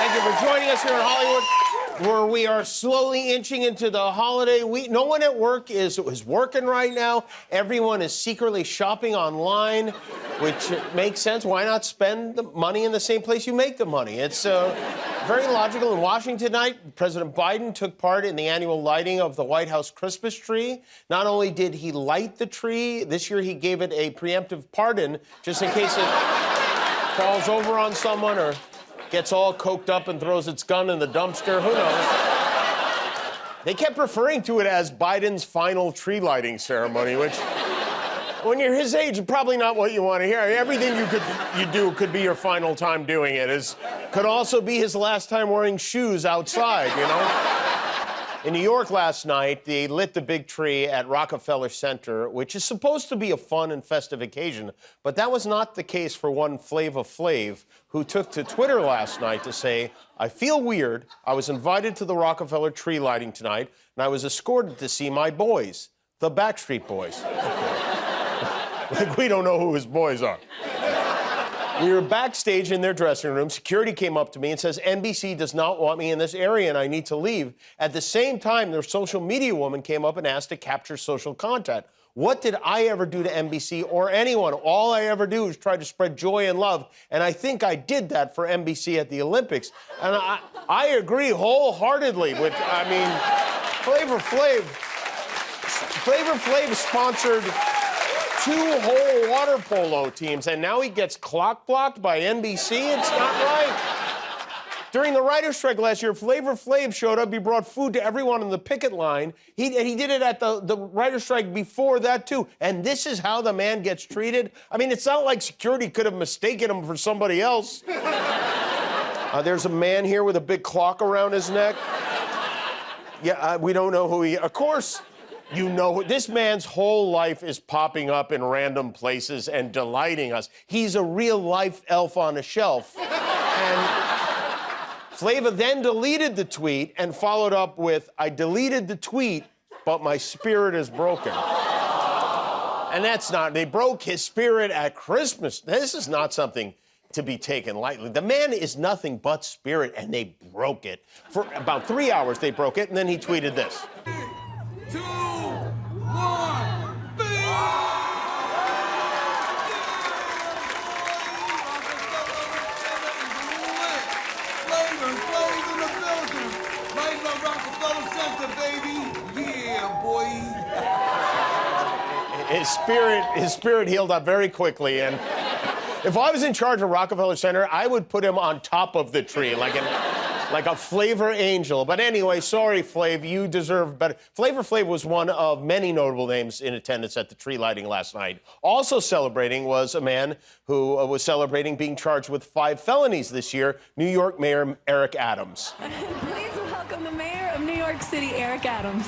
Thank you for joining us here in Hollywood, where we are slowly inching into the holiday week. No one at work is working right now. Everyone is secretly shopping online, which makes sense. Why not spend the money in the same place you make the money? It's very logical. In Washington tonight, President Biden took part in the annual lighting of the White House Christmas tree. Not only did he light the tree, this year he gave it a preemptive pardon, just in case it falls over on someone or gets all coked up and throws its gun in the dumpster. Who knows? They kept referring to it as Biden's final tree lighting ceremony, which, when you're his age, is probably not what you want to hear. Everything you do could be your final time doing it. Could also be his last time wearing shoes outside, you know? In New York last night, they lit the big tree at Rockefeller Center, which is supposed to be a fun and festive occasion, but that was not the case for one Flav, who took to Twitter last night to say, "I feel weird. I was invited to the Rockefeller tree lighting tonight, and I was escorted to see my boys, the Backstreet Boys." Like we don't know who his boys are. We were backstage in their dressing room. Security came up to me and says, "NBC does not want me in this area and I need to leave." At the same time, their social media woman came up and asked to capture social content. What did I ever do to NBC or anyone? All I ever do is try to spread joy and love, and I think I did that for NBC at the Olympics. And I agree wholeheartedly with, Flavor Flav sponsored 2 whole water polo teams, and now he gets clock blocked by NBC? It's not right. During the writer's strike last year, Flavor Flav showed up. He brought food to everyone on the picket line. He did it at the writer's strike before that, too. And this is how the man gets treated? I mean, it's not like security could have mistaken him for somebody else. There's a man here with a big clock around his neck. Yeah, we don't know who he... Of course... You know, this man's whole life is popping up in random places and delighting us. He's a real-life elf on a shelf. And Flava then deleted the tweet and followed up with, "I deleted the tweet, but my spirit is broken." And that's not... They broke his spirit at Christmas. This is not something to be taken lightly. The man is nothing but spirit, and they broke it. For about 3 hours, they broke it, and then he tweeted this. 2, 1, Flavor in the building. Right on Rockefeller Center, baby. Yeah, boy. His spirit healed up very quickly, and if I was in charge of Rockefeller Center, I would put him on top of the tree, like a Flavor angel. But anyway, sorry, Flav, you deserve better. Flavor Flav was one of many notable names in attendance at the tree lighting last night. Also celebrating was a man who was celebrating being charged with 5 felonies this year, New York Mayor Eric Adams. Please welcome the Mayor of New York City, Eric Adams.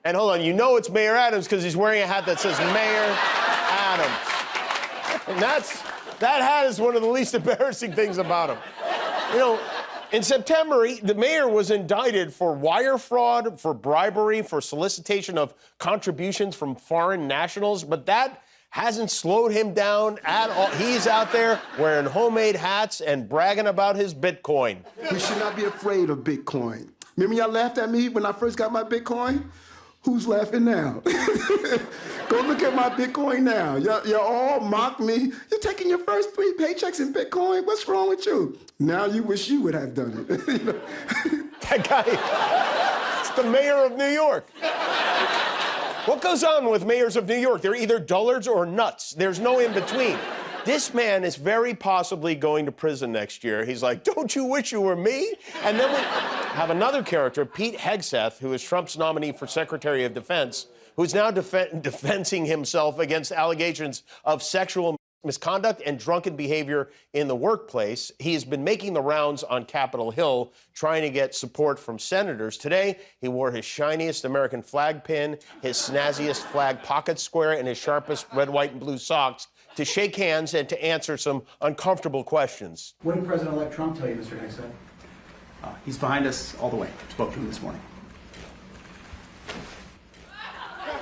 And hold on, you know it's Mayor Adams because he's wearing a hat that says Mayor Adams. And that hat is one of the least embarrassing things about him. You know, in September, the mayor was indicted for wire fraud, for bribery, for solicitation of contributions from foreign nationals, but that hasn't slowed him down at all. He's out there wearing homemade hats and bragging about his Bitcoin. We should not be afraid of Bitcoin. Remember y'all laughed at me when I first got my Bitcoin? Who's laughing now? Go look at my Bitcoin now. You all mock me. You're taking your first 3 paychecks in Bitcoin? What's wrong with you? Now you wish you would have done it. You know? That guy, it's the mayor of New York. What goes on with mayors of New York? They're either dullards or nuts. There's no in between. This man is very possibly going to prison next year. He's like, "Don't you wish you were me?" And then we have another character, Pete Hegseth, who is Trump's nominee for Secretary of Defense, who's now defending himself against allegations of sexual misconduct and drunken behavior in the workplace. He has been making the rounds on Capitol Hill, trying to get support from senators. Today, he wore his shiniest American flag pin, his snazziest flag pocket square, and his sharpest red, white, and blue socks to shake hands and to answer some uncomfortable questions. What did President-elect Trump tell you, Mr. Hegseth? He's behind us all the way. Spoke to him this morning.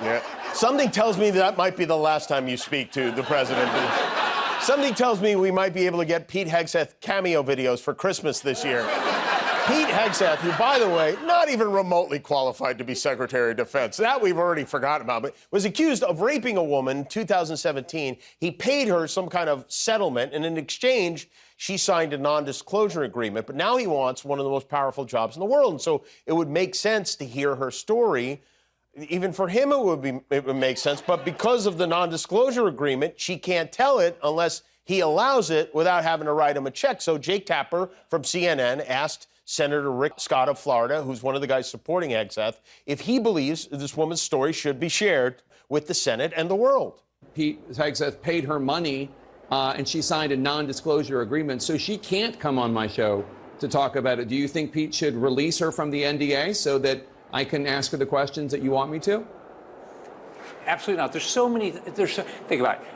Yeah. Something tells me that might be the last time you speak to the president. Something tells me we might be able to get Pete Hegseth cameo videos for Christmas this year. Pete Hegseth, who, by the way, not even remotely qualified to be Secretary of Defense, that we've already forgotten about, but was accused of raping a woman in 2017. He paid her some kind of settlement, and in exchange, she signed a non-disclosure agreement. But now he wants one of the most powerful jobs in the world, and so it would make sense to hear her story. Even for him, it would make sense, but because of the non-disclosure agreement, she can't tell it unless he allows it without having to write him a check. So Jake Tapper from CNN asked Senator Rick Scott of Florida, who's one of the guys supporting Hegseth, if he believes this woman's story should be shared with the Senate and the world. Pete Hegseth paid her money, and she signed a non-disclosure agreement, so she can't come on my show to talk about it. Do you think Pete should release her from the NDA so that I can ask her the questions that you want me to? Absolutely not. There's so many. Think about it.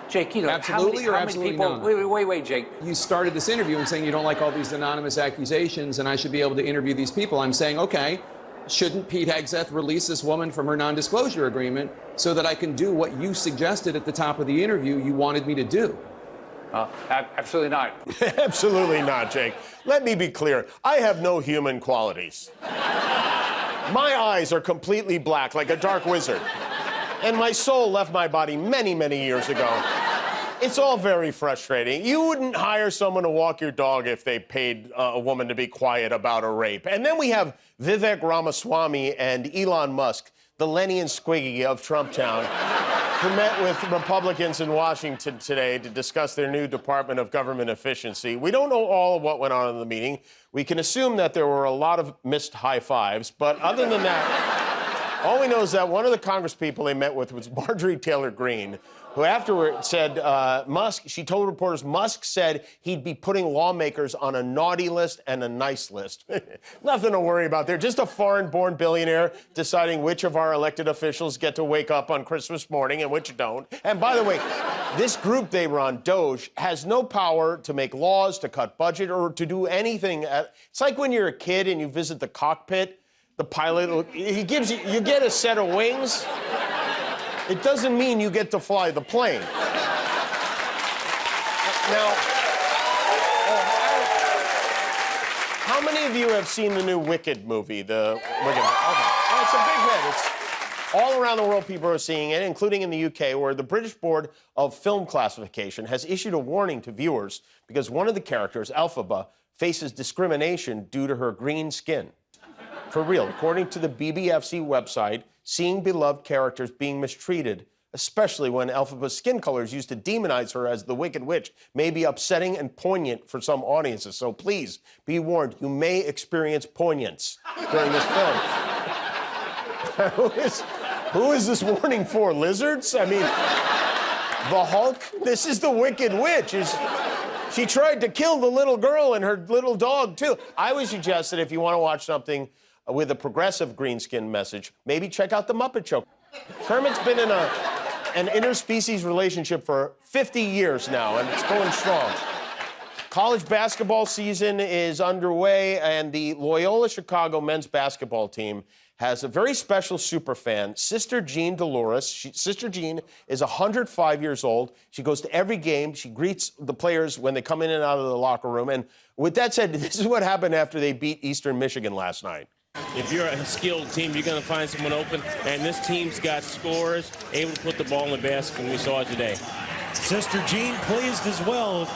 Jake, you know, absolutely how or many absolutely people, not? Wait, Jake. You started this interview and saying you don't like all these anonymous accusations and I should be able to interview these people. I'm saying, okay, shouldn't Pete Hegseth release this woman from her non-disclosure agreement so that I can do what you suggested at the top of the interview you wanted me to do? Absolutely not. Absolutely not, Jake. Let me be clear. I have no human qualities. My eyes are completely black, like a dark wizard. And my soul left my body many, many years ago. It's all very frustrating. You wouldn't hire someone to walk your dog if they paid a woman to be quiet about a rape. And then we have Vivek Ramaswamy and Elon Musk, the Lenny and Squiggy of Trump Town, who met with Republicans in Washington today to discuss their new Department of Government efficiency. We don't know all of what went on in the meeting. We can assume that there were a lot of missed high fives, but other than that, all we know is that one of the congresspeople they met with was Marjorie Taylor Greene, who afterward said she told reporters Musk said he'd be putting lawmakers on a naughty list and a nice list. Nothing to worry about there. Just a foreign-born billionaire deciding which of our elected officials get to wake up on Christmas morning and which don't. And by the way, this group they run, Doge, has no power to make laws, to cut budget, or to do anything. It's like when you're a kid and you visit the cockpit. The pilot, he gives you, you get a set of wings. It doesn't mean you get to fly the plane. Now, how many of you have seen the new Wicked movie? The Wicked. Okay. Well, it's a big hit. It's all around the world. People are seeing it, including in the UK, where the British Board of Film Classification has issued a warning to viewers because one of the characters, Elphaba, faces discrimination due to her green skin. For real, according to the BBFC website, seeing beloved characters being mistreated, especially when Elphaba's skin color is used to demonize her as the Wicked Witch, may be upsetting and poignant for some audiences. So please, be warned, you may experience poignance during this film. Who is this warning for? Lizards? I mean, the Hulk? This is the Wicked Witch. She tried to kill the little girl and her little dog, too. I would suggest that if you want to watch something with a progressive green skin message, maybe check out The Muppet Show. Kermit's been in an interspecies relationship for 50 years now, and it's going strong. College basketball season is underway, and the Loyola Chicago men's basketball team has a very special superfan, Sister Jean Dolores. Sister Jean is 105 years old. She goes to every game. She greets the players when they come in and out of the locker room. And with that said, this is what happened after they beat Eastern Michigan last night. If you're a skilled team, you're going to find someone open, and this team's got scorers, able to put the ball in the basket, and we saw it today. Sister Jean pleased as well.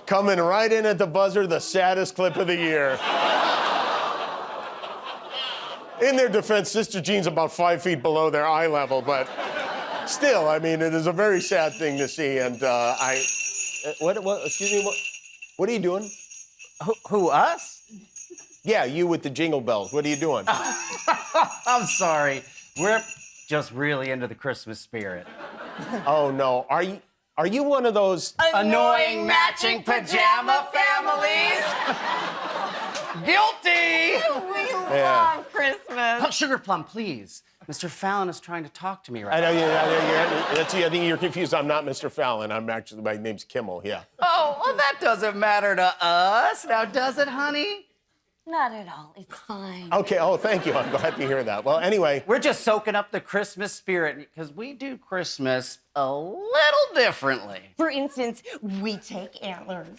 Coming right in at the buzzer, the saddest clip of the year. In their defense, Sister Jean's about 5 feet below their eye level, but still, I mean, it is a very sad thing to see, and excuse me, what are you doing? Who, us? Yeah, you with the jingle bells. What are you doing? I'm sorry. We're just really into the Christmas spirit. Oh, no. Are you one of those annoying matching pajama families? Guilty! We love Christmas. Oh, Sugar Plum, please. Mr. Fallon is trying to talk to me right now. I think you're confused. I'm not Mr. Fallon. My name's Kimmel, yeah. Oh, well, that doesn't matter to us. Now, does it, honey? Not at all. It's fine. Okay, oh, thank you. I'm glad to hear that. Well, anyway. We're just soaking up the Christmas spirit because we do Christmas a little differently. For instance, we take antlers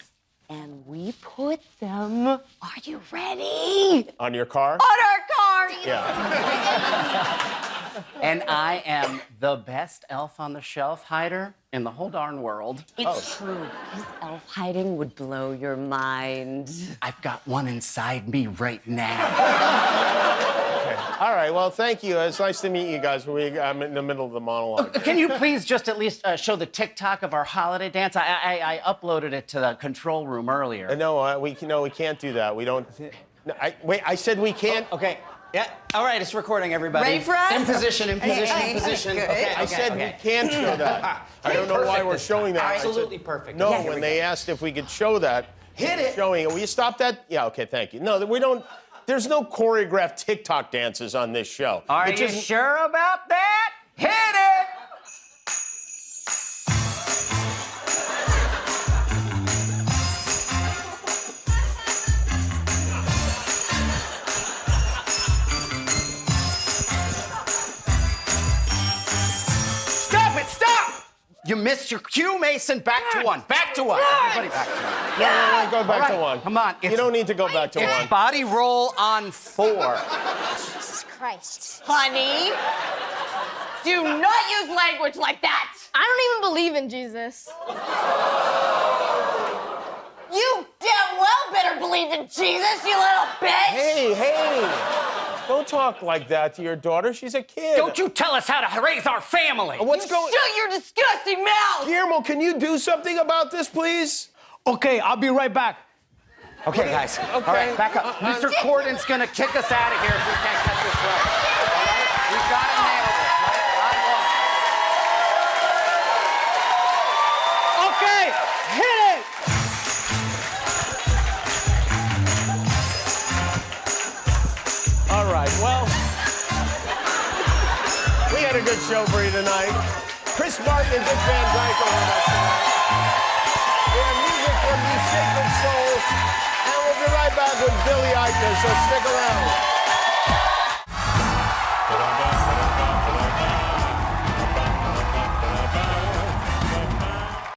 and we put them. Are you ready? On your car? On our car. Yeah. And I am the best elf on the shelf hider in the whole darn world. It's true. His elf hiding would blow your mind. I've got one inside me right now. Okay. All right, well, thank you. It's nice to meet you guys. I'm in the middle of the monologue. Can you please just at least show the TikTok of our holiday dance? I uploaded it to the control room earlier. No, we can't do that. We don't. No, wait, I said we can't. Okay. Yeah. All right, it's recording, everybody. Ready for us? In position, in position, in position. Good. Okay, I said we can't show that. I don't know why we're showing that. Absolutely perfect. No, Yes. when they asked if we could show that. Hit it. Showing it. Will you stop that? Yeah, okay, thank you. No, we don't. There's no choreographed TikTok dances on this show. Are you sure about that? Hit it! Stop it! Stop! You missed your cue, Mason. Back to one. Back to one. Everybody back to one. No, go back to All right, one. come on, You don't need to go back to It's one. body roll on 4. Jesus Christ. Honey, do not use language like that. I don't even believe in Jesus. You damn well better believe in Jesus, you little bitch. Hey. Don't talk like that to your daughter. She's a kid. Don't you tell us how to raise our family. What's going on? Shut your disgusting mouth. Guillermo, can you do something about this, please? Okay, I'll be right back. Okay, guys. Okay. All right, back up. Mr. Corden's gonna kick us out of here if we can't get this right. All right? We've got to nail this, right? Okay, hit it! All right, well, we had a good show for you tonight. Chris Martin and Dick Van Dyke are with us tonight. We have music from these Sacred Souls, and we'll be right back with Billy Eichner, so stick around.